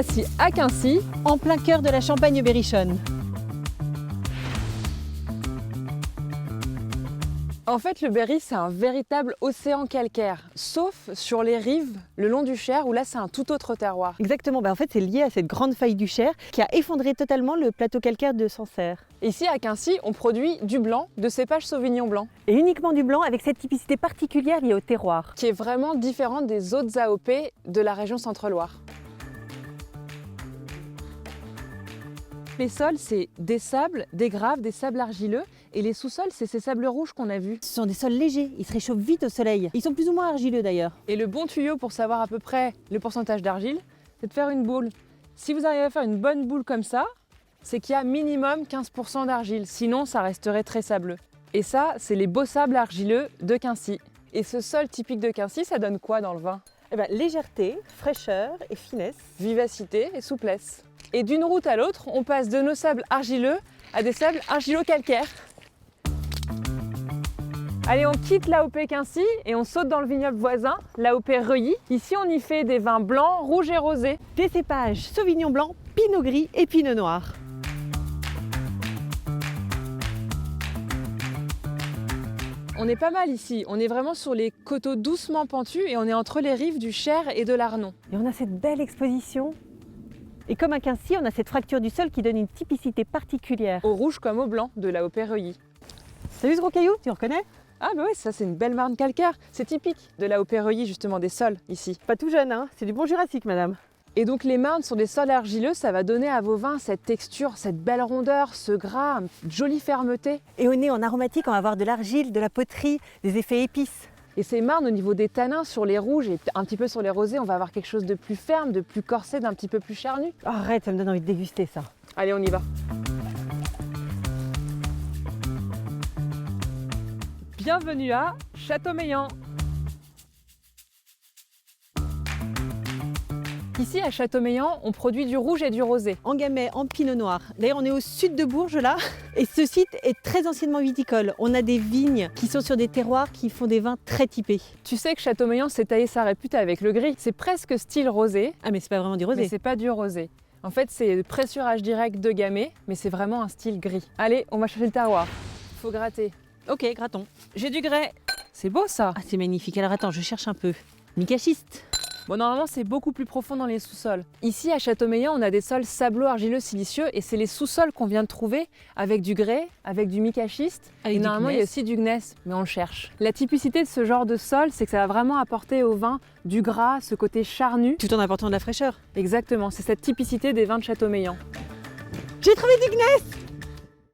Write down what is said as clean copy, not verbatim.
voici à Quincy, en plein cœur de la Champagne-Berrichonne. En fait, le Berry, c'est un véritable océan calcaire, sauf sur les rives, le long du Cher, où là, c'est un tout autre terroir. Exactement, en fait, c'est lié à cette grande faille du Cher qui a effondré totalement le plateau calcaire de Sancerre. Ici, à Quincy, on produit du blanc, de cépage Sauvignon blanc, Et uniquement du blanc avec cette typicité particulière liée au terroir. qui est vraiment différente des autres AOP de la région Centre-Loire. Les sols, c'est des sables, des graves, des sables argileux. Et les sous-sols, c'est ces sables rouges qu'on a vus. Ce sont des sols légers, ils se réchauffent vite au soleil. Ils sont plus ou moins argileux d'ailleurs. Et le bon tuyau pour savoir à peu près le pourcentage d'argile, c'est de faire une boule. Si vous arrivez à faire une bonne boule comme ça, c'est qu'il y a minimum 15% d'argile. Sinon, ça resterait très sableux. Et ça, c'est les beaux sables argileux de Quincy. Et ce sol typique de Quincy, ça donne quoi dans le vin? Légèreté, fraîcheur et finesse. Vivacité et souplesse. Et d'une route à l'autre, on passe de nos sables argileux à des sables argilo-calcaires. Allez, on quitte l'AOP Quincy et on saute dans le vignoble voisin, l'AOP Reuilly. Ici, on y fait des vins blancs, rouges et rosés. Des cépages Sauvignon blanc, Pinot gris et Pinot noir. On est pas mal ici, on est vraiment sur les coteaux doucement pentus et on est entre les rives du Cher et de l'Arnon. Et on a cette belle exposition. Et comme à Quincy, on a cette fracture du sol qui donne une typicité particulière. Au rouge comme au blanc de l'AOP Reuilly. T'as vu ce gros caillou? Tu reconnais? Ah bah oui, ça c'est une belle marne calcaire. C'est typique de l'AOP Reuilly justement, des sols ici. Pas tout jeune, hein? C'est du bon jurassique, madame. Et donc les marnes sur des sols argileux, ça va donner à vos vins cette texture, cette belle rondeur, ce gras, une jolie fermeté. Et au nez, en aromatique, on va avoir de l'argile, de la poterie, des effets épices. Et ces marnes, au niveau des tanins, sur les rouges et un petit peu sur les rosés, on va avoir quelque chose de plus ferme, de plus corsé, d'un petit peu plus charnu. Oh, arrête, ça me donne envie de déguster ça. Allez, on y va. Bienvenue à Châteaumeillan. Ici à Châteaumeillan, on produit du rouge et du rosé. En gamay, en pinot noir. D'ailleurs, on est au sud de Bourges là. Et ce site est très anciennement viticole. On a des vignes qui sont sur des terroirs qui font des vins très typés. Tu sais que Châteaumeillan s'est taillé sa répute avec le gris. C'est presque style rosé, Ah, mais c'est pas vraiment du mais rosé. c'est pas du rosé. En fait, c'est le pressurage direct de gamay, mais c'est vraiment un style gris. Allez, on va chercher le terroir. Faut gratter. Ok, grattons. J'ai du grès. C'est beau ça. Ah, c'est magnifique. Alors attends, je cherche un peu. Micachiste. Bon, normalement, c'est beaucoup plus profond dans les sous-sols. Ici, à Châteaumeillan, on a des sols sablo-argileux-silicieux et c'est les sous-sols qu'on vient de trouver avec du grès, avec du micachiste. Avec Et du normalement, il y a gneiss. aussi du gneiss, mais on le cherche. La typicité de ce genre de sol, c'est que ça va vraiment apporter au vin du gras, ce côté charnu. Tout en apportant de la fraîcheur. Exactement, c'est cette typicité des vins de Châteaumeillan. J'ai trouvé du gneiss.